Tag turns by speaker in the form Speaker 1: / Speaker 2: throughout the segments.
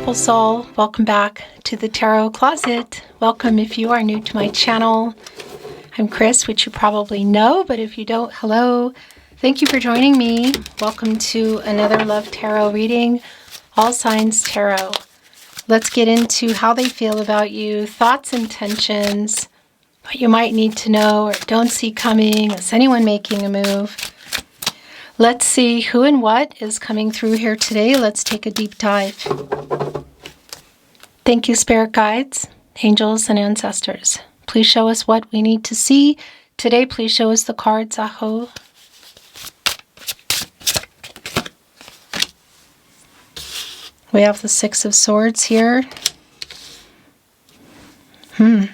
Speaker 1: beautiful soul. Welcome back to the Tarot Closet. Welcome if you are new to my channel. I'm Chris, which you probably know, but if you don't, hello. Thank you for joining me. Welcome to another Love Tarot reading, All Signs Tarot. Let's get into how they feel about you, thoughts, intentions, what you might need to know or don't see coming. Is anyone making a move? Let's see who and what is coming through here today. Let's take a deep dive. Thank you, spirit guides, angels, and ancestors. Please show us what we need to see. Today, please show us the cards. Aho. We have the Six of Swords here. The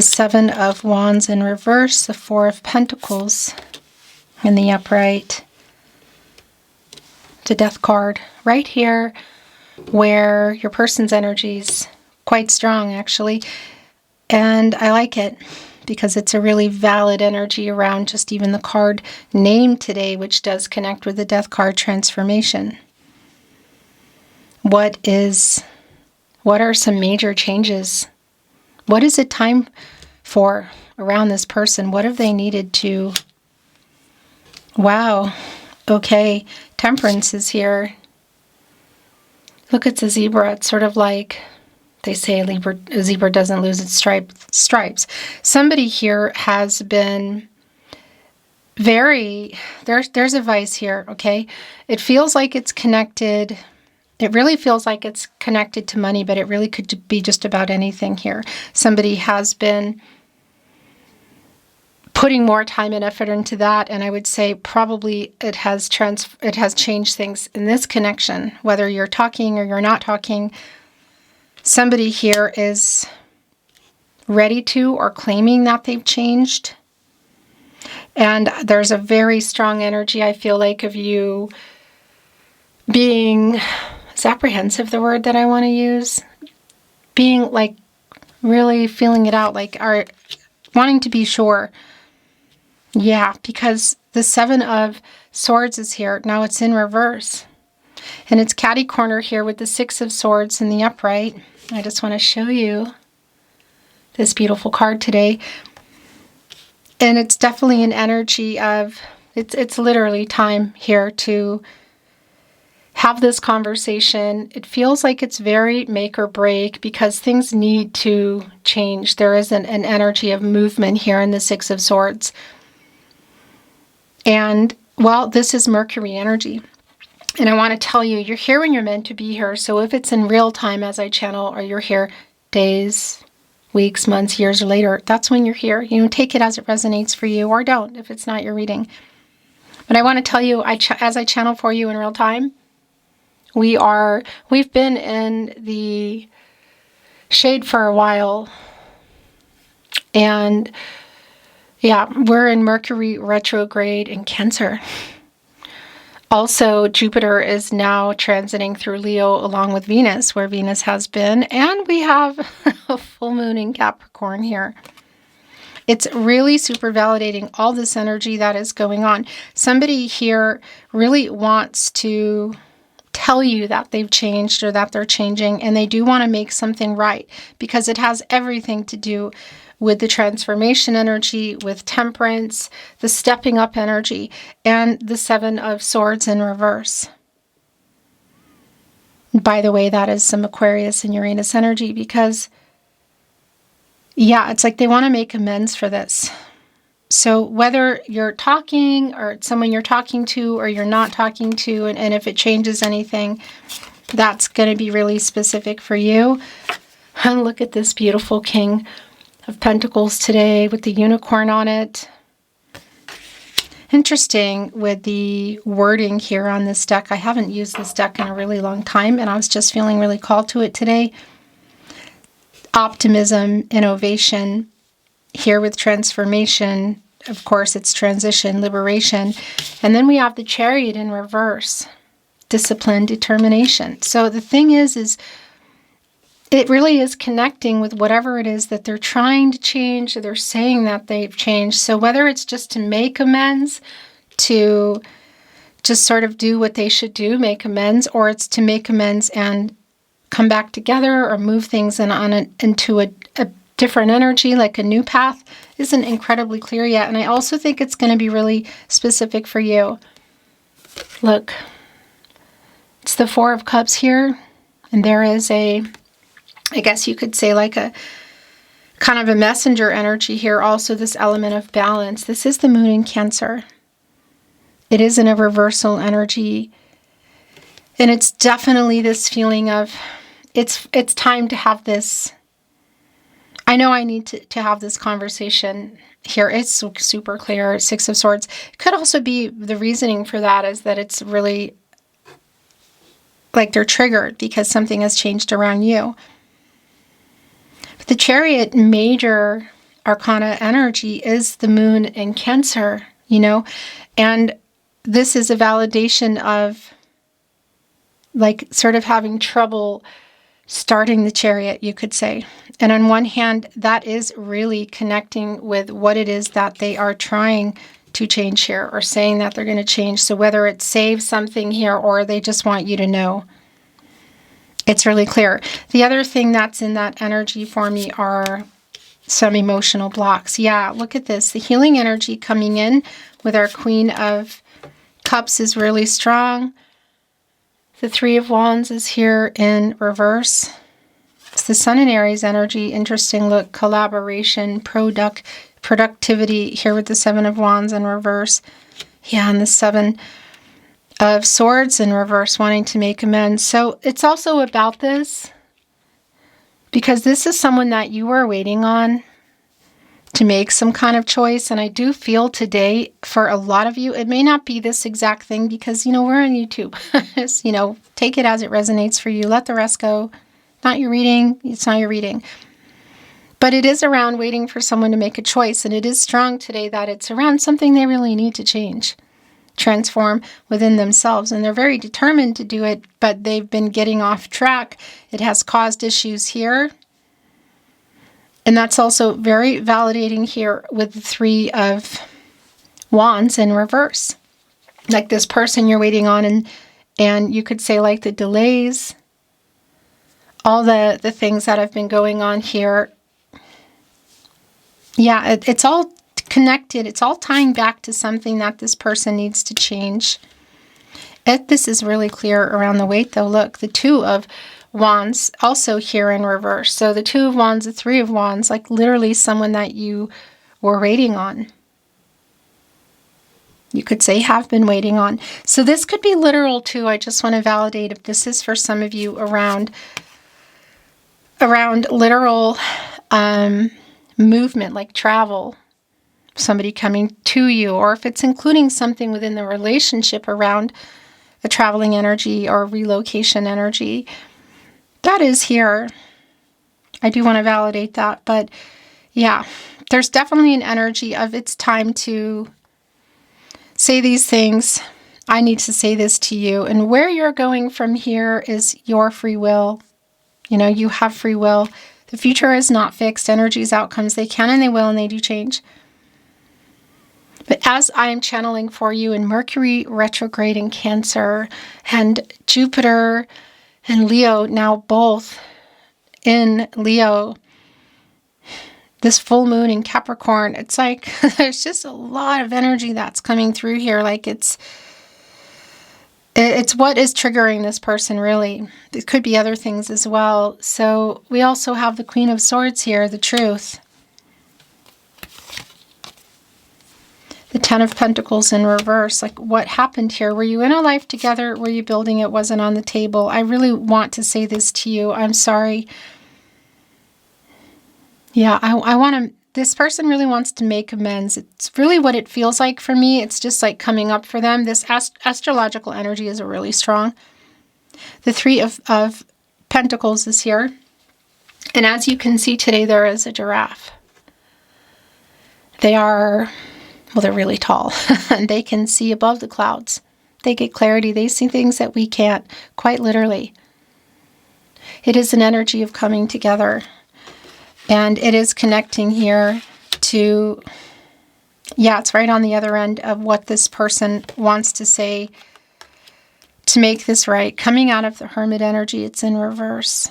Speaker 1: Seven of Wands in reverse, the Four of Pentacles in the upright, the Death card right here where your person's energy is quite strong actually, and I like it because it's a really valid energy around just even the card name today, which does connect with the Death card, transformation. What are some major changes? What is it time for around this person? What have they needed to... Wow. Okay. Temperance is here. Look at the zebra. It's sort of like they say a zebra doesn't lose its stripes. Somebody here has been very... There's a vice here, okay? It feels like it's connected... It really feels like it's connected to money, but it really could be just about anything here. Somebody has been putting more time and effort into that, and I would say probably it has changed things in this connection, whether you're talking or you're not talking. Somebody here is ready to or claiming that they've changed. And there's a very strong energy, I feel like, of you being... Is apprehensive the word that I want to use? Being like really feeling it out, like wanting to be sure. Yeah, because the Seven of Swords is here. Now it's in reverse. And it's catty corner here with the Six of Swords in the upright. I just want to show you this beautiful card today. And it's definitely an energy of, it's literally time here to have this conversation. It feels like it's very make or break because things need to change. There is an energy of movement here in the Six of Swords. And, well, this is Mercury energy. And I want to tell you, you're here when you're meant to be here. So if it's in real time as I channel, or you're here days, weeks, months, years later, that's when you're here. You know, take it as it resonates for you, or don't if it's not your reading. But I want to tell you, as I channel for you in real time, we've been in the shade for a while, and yeah, we're in Mercury retrograde in Cancer. Also, Jupiter is now transiting through Leo along with Venus, where Venus has been, and we have a full moon in Capricorn here. It's really super validating all this energy that is going on. Somebody here really wants to tell you that they've changed or that they're changing, and they do want to make something right because it has everything to do with the transformation energy, with temperance, the stepping up energy, and the Seven of Swords in reverse. By the way, that is some Aquarius and Uranus energy because, yeah, it's like they want to make amends for this. So whether you're talking or it's someone you're talking to or you're not talking to, and if it changes anything, that's going to be really specific for you. And look at this beautiful King of Pentacles today with the unicorn on it. Interesting with the wording here on this deck. I haven't used this deck in a really long time, and I was just feeling really called to it today. Optimism, innovation. Here with transformation, of course, it's transition, liberation. And then we have the Chariot in reverse. Discipline, determination. So the thing is it really is connecting with whatever it is that they're trying to change, or they're saying that they've changed. So whether it's just to make amends, to just sort of do what they should do, make amends, or it's to make amends and come back together or move things into a different energy, like a new path, isn't incredibly clear yet. And I also think it's going to be really specific for you. Look, it's the Four of Cups here, and there is I guess you could say like a kind of a messenger energy here, also this element of balance. This is the moon in Cancer. It is in a reversal energy, and it's definitely this feeling of it's time to have this. I know I need to have this conversation here. It's super clear. Six of Swords. Could also be the reasoning for that is that it's really like they're triggered because something has changed around you. But the Chariot major arcana energy is the moon in Cancer, and this is a validation of like sort of having trouble starting the Chariot, you could say. And on one hand, that is really connecting with what it is that they are trying to change here or saying that they're going to change. So whether it saves something here or they just want you to know, it's really clear. The other thing that's in that energy for me are some emotional blocks. Yeah, look at this. The healing energy coming in with our Queen of Cups is really strong. The Three of Wands is here in reverse. It's the Sun in Aries energy. Interesting look. Collaboration, productivity here with the Seven of Wands in reverse. Yeah, and the Seven of Swords in reverse, wanting to make amends. So it's also about this because this is someone that you were waiting on to make some kind of choice. And I do feel today for a lot of you, it may not be this exact thing because, we're on YouTube. Just, take it as it resonates for you. Let the rest go. Not your reading. It's not your reading. But it is around waiting for someone to make a choice. And it is strong today that it's around something they really need to change, transform within themselves. And they're very determined to do it, but they've been getting off track. It has caused issues here. And that's also very validating here with the Three of Wands in reverse. Like this person you're waiting on, and you could say like the delays, all the things that have been going on here. Yeah, it's all connected. It's all tying back to something that this person needs to change. This is really clear around the weight though. Look, the Two of Wands also here in reverse. So the Two of Wands, the Three of Wands, like literally someone that you were waiting on. You could say have been waiting on. So this could be literal too. I just want to validate if this is for some of you around literal movement, like travel, somebody coming to you, or if it's including something within the relationship around a traveling energy or relocation energy. That is here. I do want to validate that. But yeah, there's definitely an energy of it's time to say these things. I need to say this to you. And where you're going from here is your free will. You have free will. The future is not fixed. Energies, outcomes, they can and they will and they do change. But as I am channeling for you in Mercury retrograde in Cancer and Jupiter and Leo, now both in Leo, this full moon in Capricorn, it's like there's just a lot of energy that's coming through here. Like it's what is triggering this person, really. It could be other things as well. So we also have the Queen of Swords here, the Truth. The Ten of Pentacles in reverse. Like, what happened here? Were you in a life together? Were you building it? Wasn't on the table? I really want to say this to you. I'm sorry. Yeah, I want to... This person really wants to make amends. It's really what it feels like for me. It's just like coming up for them. This astrological energy is really strong. The Three of Pentacles is here. And as you can see today, there is a giraffe. They are... Well, they're really tall, and they can see above the clouds. They get clarity. They see things that we can't, quite literally. It is an energy of coming together, and it is connecting here to, yeah, it's right on the other end of what this person wants to say to make this right. Coming out of the Hermit energy, it's in reverse.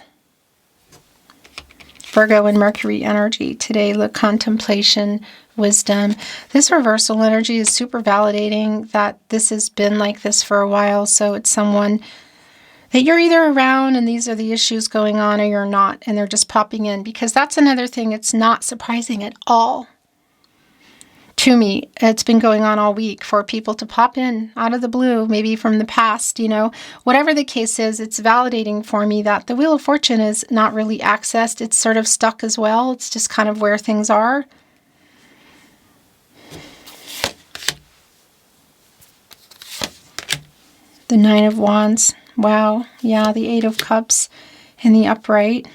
Speaker 1: Virgo and Mercury energy today, look, contemplation, wisdom. This reversal energy is super validating that this has been like this for a while. So it's someone that you're either around and these are the issues going on, or you're not, and they're just popping in. Because that's another thing. It's not surprising at all to me. It's been going on all week for people to pop in out of the blue, maybe from the past, you know. Whatever the case is, it's validating for me that the Wheel of Fortune is not really accessed. It's sort of stuck as well. It's just kind of where things are. The Nine of Wands. Wow. Yeah, the Eight of Cups in the upright.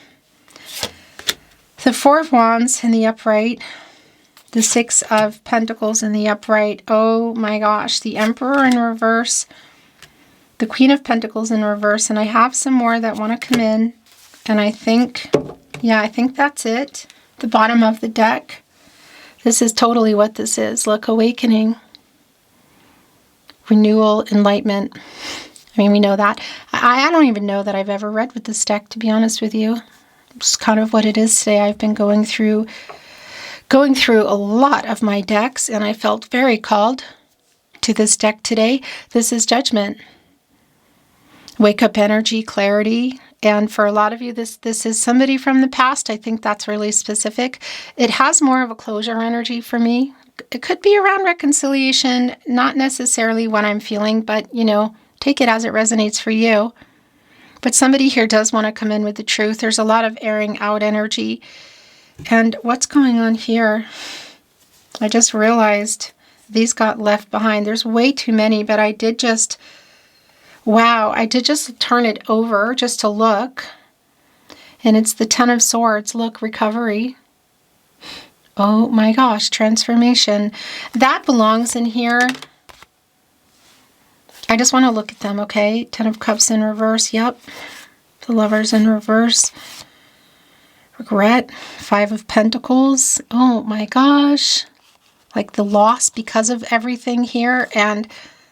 Speaker 1: The Four of Wands in the upright. The Six of Pentacles in the upright. Oh my gosh. The Emperor in reverse. The Queen of Pentacles in reverse. And I have some more that want to come in. And I think, yeah, I think that's it. The bottom of the deck. This is totally what this is. Look, awakening. Renewal, enlightenment. I mean, we know that. I don't even know that I've ever read with this deck, to be honest with you. It's kind of what it is today. I've been going through a lot of my decks, and I felt very called to this deck today. This is Judgment. Wake up energy, clarity. And for a lot of you, this is somebody from the past. I think that's really specific. It has more of a closure energy for me. It could be around reconciliation, not necessarily what I'm feeling, but, you know, take it as it resonates for you. But somebody here does want to come in with the truth. There's a lot of airing out energy. And what's going on here? I just realized these got left behind. There's way too many, but I did just, wow, I did just turn it over just to look. And it's the Ten of Swords. Look, recovery. Oh my gosh, transformation. That belongs in here. I just want to look at them, okay? Ten of Cups in reverse, yep. The Lovers in reverse. Regret. Five of Pentacles. Oh my gosh. Like the loss because of everything here. And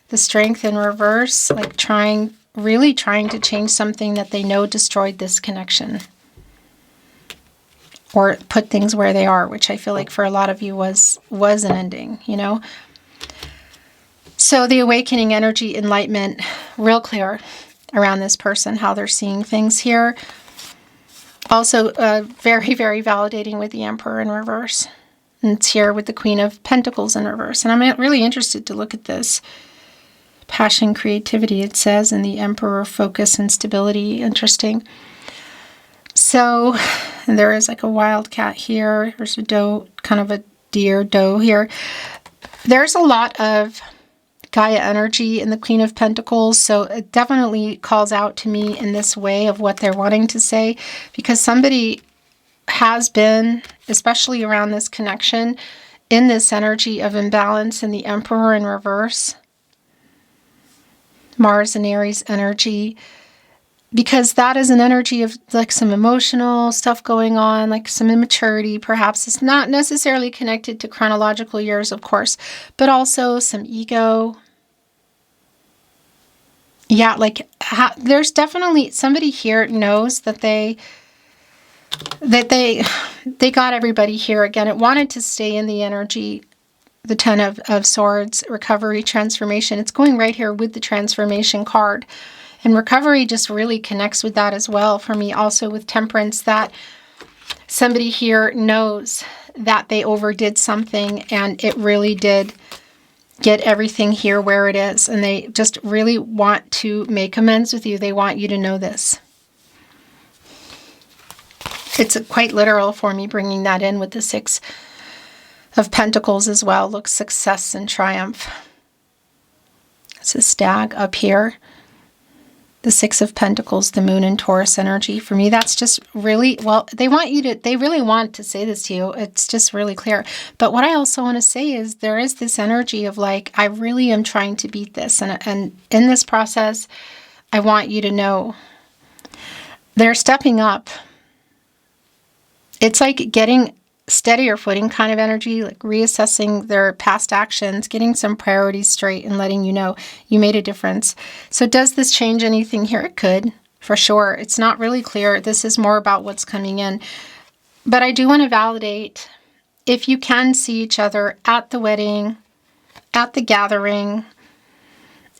Speaker 1: the Strength in reverse. Like really trying to change something that they know destroyed this connection. Or put things where they are, which I feel like for a lot of you was an ending, you know? So the awakening energy, enlightenment, real clear around this person, how they're seeing things here. Also very, very validating with the Emperor in reverse. And it's here with the Queen of Pentacles in reverse. And I'm really interested to look at this. Passion, creativity, it says, and the Emperor, focus and stability. Interesting. So there is like a wildcat here. There's a doe, kind of a deer doe here. There's a lot of Gaia energy in the Queen of Pentacles, so it definitely calls out to me in this way of what they're wanting to say, because somebody has been, especially around this connection, in this energy of imbalance in the Emperor in reverse. Mars and Aries energy, because that is an energy of like some emotional stuff going on, like some immaturity perhaps. It's not necessarily connected to chronological years, of course, but also some ego. Yeah, like there's definitely somebody here knows that they got everybody here. Again, it wanted to stay in the energy. The Ten of Swords, recovery, transformation. It's going right here with the transformation card. And recovery just really connects with that as well for me. Also with Temperance, that somebody here knows that they overdid something and it really did get everything here where it is. And they just really want to make amends with you. They want you to know this. It's quite literal for me bringing that in with the Six of Pentacles as well. Look, success and triumph. It's a stag up here. The Six of Pentacles, the Moon and Taurus energy. For me, that's just really, well, they really want to say this to you. It's just really clear. But what I also want to say is there is this energy of like, I really am trying to beat this. And in this process, I want you to know they're stepping up. It's like getting steadier footing kind of energy, like reassessing their past actions, getting some priorities straight and letting you know you made a difference. So does this change anything here? It could, for sure. It's not really clear. This is more about what's coming in. But I do want to validate if you can see each other at the wedding, at the gathering,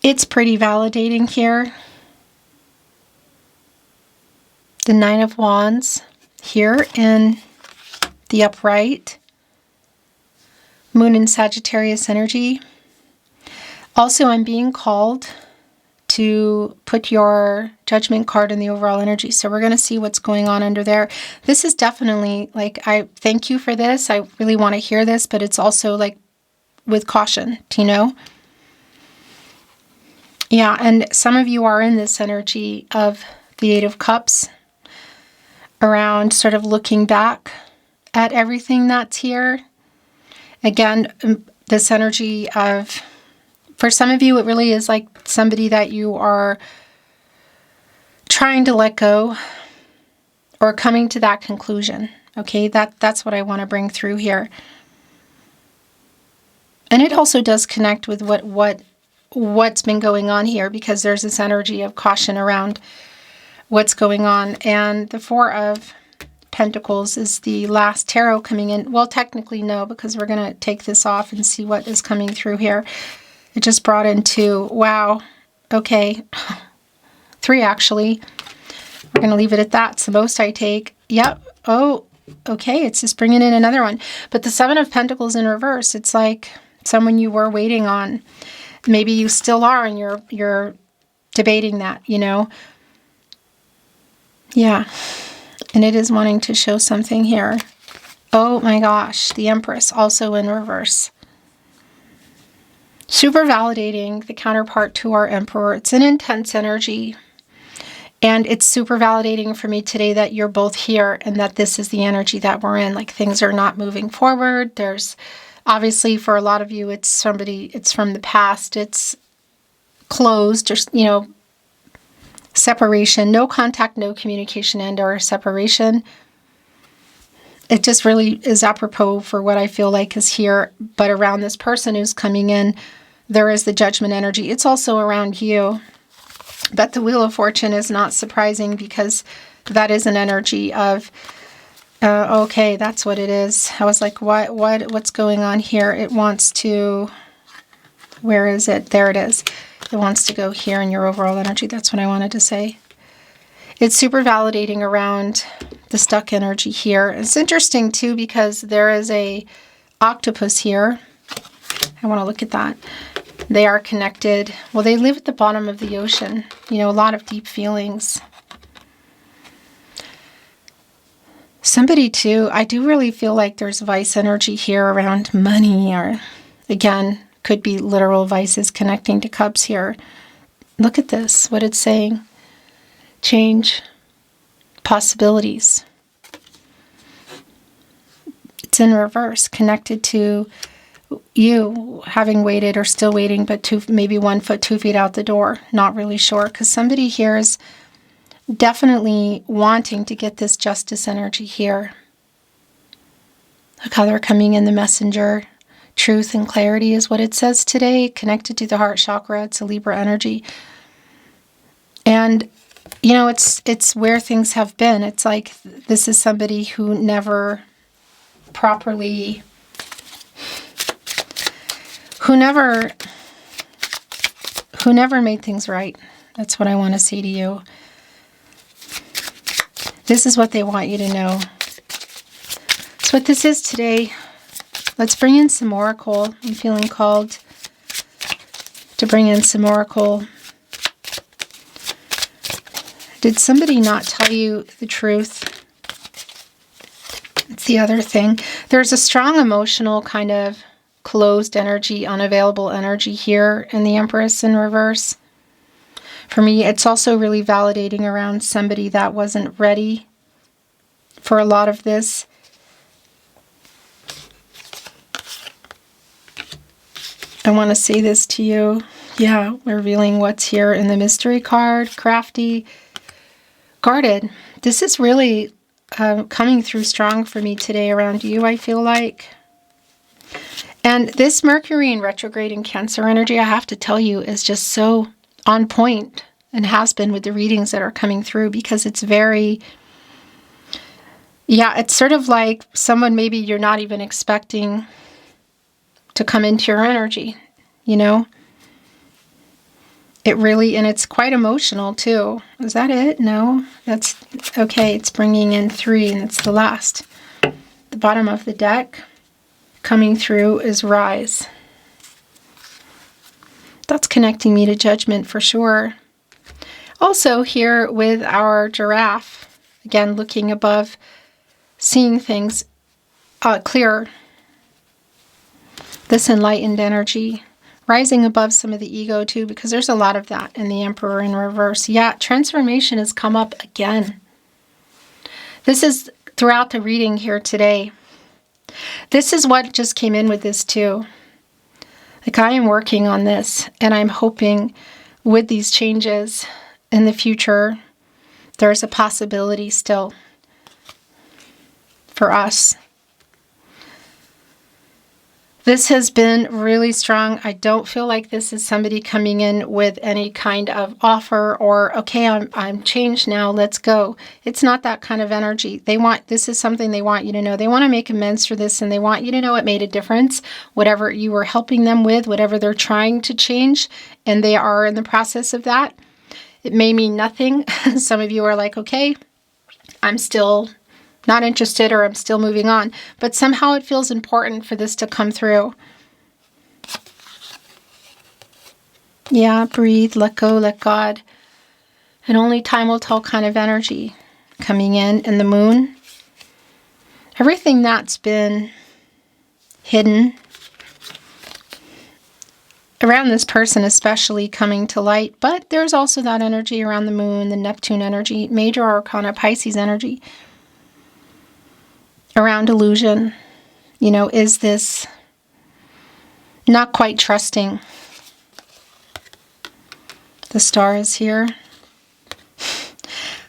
Speaker 1: it's pretty validating here. The Nine of Wands here in the upright. Moon in Sagittarius energy. Also, I'm being called to put your judgment card in the overall energy. So we're going to see what's going on under there. This is definitely like, I thank you for this. I really want to hear this, but it's also like with caution, you know? Yeah, and some of you are in this energy of the Eight of Cups around sort of looking back at everything that's here. Again, this energy of, for some of you, it really is like somebody that you are trying to let go or coming to that conclusion. Okay, that's what I want to bring through here. And it also does connect with what's been going on here, because there's this energy of caution around what's going on. And the Four of Pentacles is the last tarot coming in. Well, technically no, because we're going to take this off and see what is coming through here. It just brought in 2. Wow. Okay. 3 actually. We're going to leave it at that. It's the most I take. Yep. Oh, okay. It's just bringing in another one. But the Seven of Pentacles in reverse, it's like someone you were waiting on. Maybe you still are and you're debating that, you know. Yeah. And it is wanting to show something here. Oh my gosh. The Empress also in reverse. Super validating, the counterpart to our Emperor. It's an intense energy. And it's super validating for me today that you're both here and that this is the energy that we're in. Like, things are not moving forward. There's obviously, for a lot of you, it's from the past. It's closed, or, you know, separation, no contact, no communication, and or separation. It just really is apropos for what I feel like is here. But around this person who's coming in, there is the Judgment energy. It's also around you. But the Wheel of Fortune is not surprising, because that is an energy of, okay, that's what it is. I was like, what's going on here? It wants to, where is it? There it is. It wants to go here in your overall energy. That's what I wanted to say. It's super validating around the stuck energy here. It's interesting too, because there is a octopus here. I want to look at that. They are connected. Well, they live at the bottom of the ocean. You know, a lot of deep feelings. Somebody too, I do really feel like there's vice energy here around money, or again, could be literal vices connecting to cups here. Look at this, what it's saying. Change, possibilities. It's in reverse, connected to you having waited or still waiting, but maybe 1 foot, 2 feet out the door. Not really sure, because somebody here is definitely wanting to get this justice energy here. Look how they're coming in the messenger. Truth and clarity is what it says today, connected to the heart chakra. It's a Libra energy. And, you know, it's where things have been. It's like this is somebody who never properly, who never made things right. That's what I want to say to you. This is what they want you to know. That's what this is today. Let's bring in some oracle. I'm feeling called to bring in some oracle. Did somebody not tell you the truth? It's the other thing. There's a strong emotional kind of closed energy, unavailable energy here in the Empress in reverse. For me, it's also really validating around somebody that wasn't ready for a lot of this. I want to say this to you. Yeah, revealing what's here in the mystery card. Crafty, guarded. This is really coming through strong for me today around you, I feel like. And this Mercury in retrograde in Cancer energy, I have to tell you, is just so on point and has been with the readings that are coming through, because it's very, yeah, it's sort of like someone maybe you're not even expecting to come into your energy, you know? It really, and it's quite emotional too. Is that it? No, that's okay. It's bringing in 3, and it's the last. The bottom of the deck coming through is Rise. That's connecting me to Judgment for sure. Also here with our Giraffe, again, looking above, seeing things clearer. This enlightened energy. Rising above some of the ego too, because there's a lot of that in the Emperor in reverse. Yeah, transformation has come up again. This is throughout the reading here today. This is what just came in with this too. Like, I am working on this, and I'm hoping with these changes in the future, there's a possibility still for us. This has been really strong. I don't feel like this is somebody coming in with any kind of offer or, okay, I'm changed now, let's go. It's not that kind of energy. This is something they want you to know. They want to make amends for this, and they want you to know it made a difference. Whatever you were helping them with, whatever they're trying to change, and they are in the process of that. It may mean nothing. Some of you are like, okay, I'm still not interested, or I'm still moving on. But somehow it feels important for this to come through. Yeah, breathe, let go, let God. And only time will tell kind of energy coming in. And the Moon. Everything that's been hidden around this person especially coming to light. But there's also that energy around the Moon, the Neptune energy, Major Arcana Pisces energy. Around illusion, you know, is this not quite trusting? The Star is here.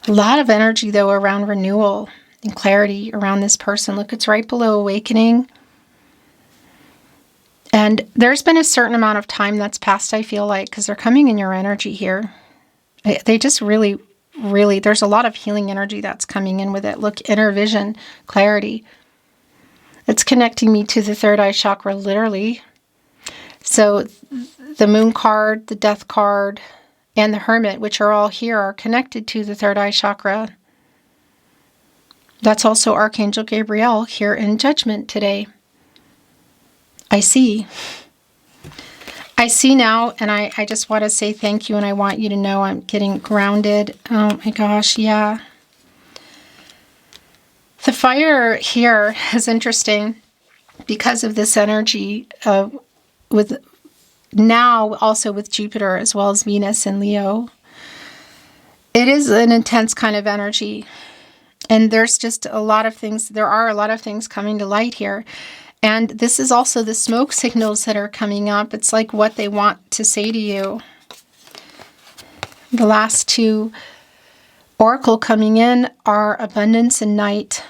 Speaker 1: A lot of energy, though, around renewal and clarity around this person. Look, it's right below Awakening. And there's been a certain amount of time that's passed, I feel like, because they're coming in your energy here. They just really, there's a lot of healing energy that's coming in with it. Look, inner vision, clarity. It's connecting me to the third eye chakra, literally. So the Moon card, the Death card, and the Hermit, which are all here, are connected to the third eye chakra. That's also Archangel Gabriel here in Judgment today. I see now, and I just want to say thank you, and I want you to know I'm getting grounded. Oh my gosh, yeah. The fire here is interesting because of this energy with now also with Jupiter as well as Venus and Leo. It is an intense kind of energy, and there's just a lot of things. There are a lot of things coming to light here. And this is also the smoke signals that are coming up. It's like what they want to say to you. The last two oracle coming in are Abundance and Night.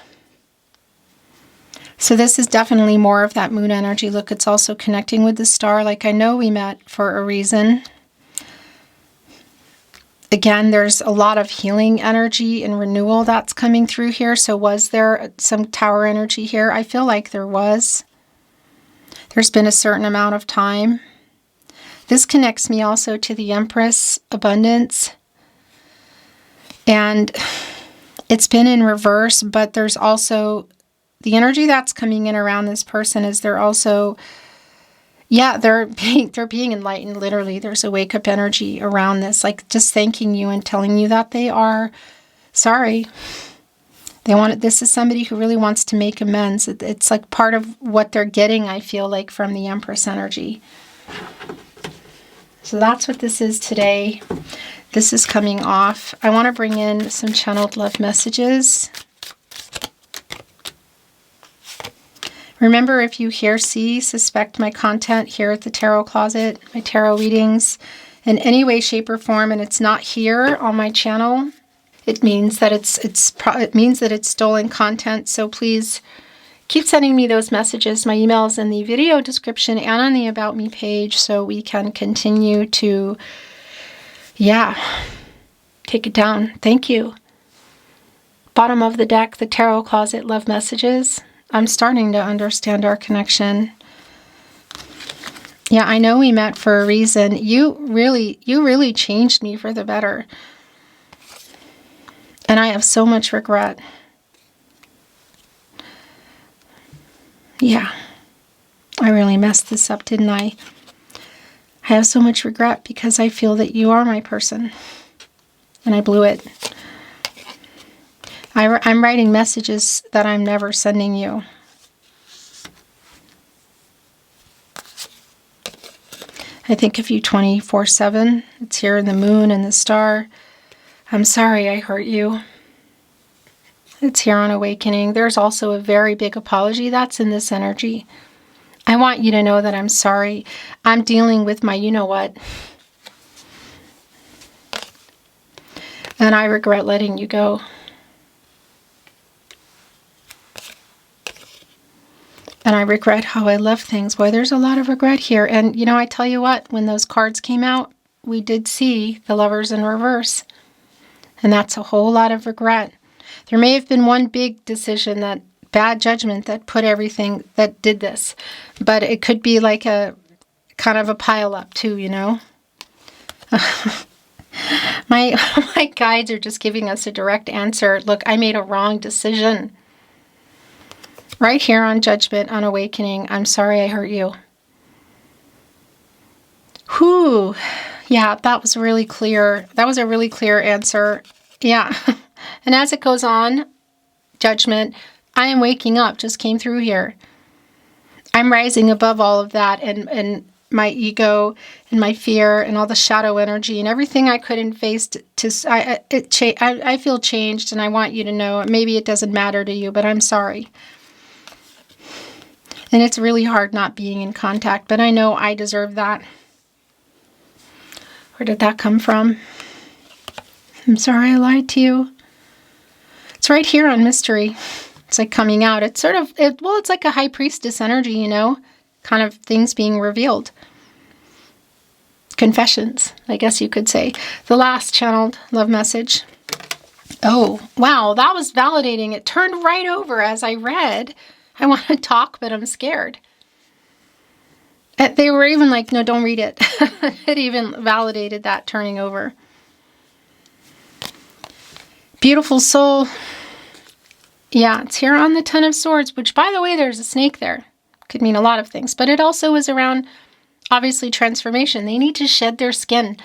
Speaker 1: So this is definitely more of that Moon energy. Look, it's also connecting with the Star. Like, I know we met for a reason. Again, there's a lot of healing energy and renewal that's coming through here. So was there some Tower energy here? I feel like there was. There's been a certain amount of time. This connects me also to the Empress, Abundance. And it's been in reverse, but there's also the energy that's coming in around this person is they're also, yeah, they're being enlightened, literally. There's a wake-up energy around this, like just thanking you and telling you that they are sorry. This is somebody who really wants to make amends. It's like part of what they're getting, I feel like, from the Empress energy. So that's what this is today. This is coming off. I want to bring in some channeled love messages. Remember, if you suspect my content here at the Tarot Closet, my tarot readings, in any way, shape, or form, and it's not here on my channel, it means that it means that it's stolen content. So please keep sending me those messages. My email is in the video description and on the About Me page, so we can continue to, take it down. Thank you. Bottom of the deck, the Tarot Closet love messages. I'm starting to understand our connection. Yeah, I know we met for a reason. You really changed me for the better. And I have so much regret. Yeah, I really messed this up, didn't I? I have so much regret because I feel that you are my person. And I blew it. I'm writing messages that I'm never sending you. I think of you 24/7. It's here in the moon and the star. I'm sorry I hurt you. It's here on awakening. There's also a very big apology that's in this energy. I want you to know that I'm sorry. I'm dealing with my you-know-what. And I regret letting you go. And I regret how I left things. Boy, there's a lot of regret here. And, I tell you what, when those cards came out, we did see the Lovers in reverse. And that's a whole lot of regret. There may have been one big decision, that bad judgment that put everything, that did this. But it could be like a kind of a pile up too, My guides are just giving us a direct answer. Look, I made a wrong decision. Right here on Judgment, on Awakening, I'm sorry I hurt you. Whew. Yeah, that was really clear. That was a really clear answer. Yeah. And as it goes on, Judgment, I am waking up, just came through here. I'm rising above all of that and my ego and my fear and all the shadow energy and everything I couldn't face I feel changed, and I want you to know, maybe it doesn't matter to you, but I'm sorry. And it's really hard not being in contact, but I know I deserve that. Where did that come from? I'm sorry I lied to you. It's right here on Mystery. It's like coming out. It's sort of, it's like a high priestess energy, kind of things being revealed. Confessions, I guess you could say. The last channeled love message. Oh, wow, that was validating. It turned right over as I read. I want to talk, but I'm scared. They were even like, no, don't read it. It even validated that turning over. Beautiful soul. Yeah, it's here on the Ten of Swords, which, by the way, there's a snake there. Could mean a lot of things, but it also is around, obviously, transformation. They need to shed their skin.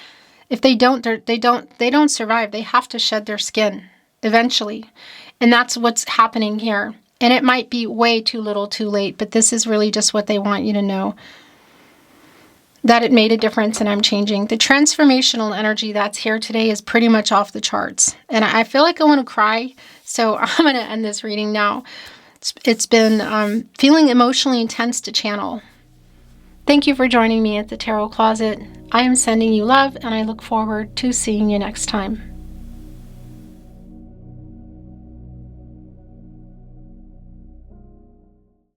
Speaker 1: If they don't survive. They have to shed their skin eventually. And that's what's happening here. And it might be way too little too late, but this is really just what they want you to know. That it made a difference and I'm changing. The transformational energy that's here today is pretty much off the charts. And I feel like I want to cry, so I'm going to end this reading now. It's been feeling emotionally intense to channel. Thank you for joining me at the Tarot Closet. I am sending you love, and I look forward to seeing you next time.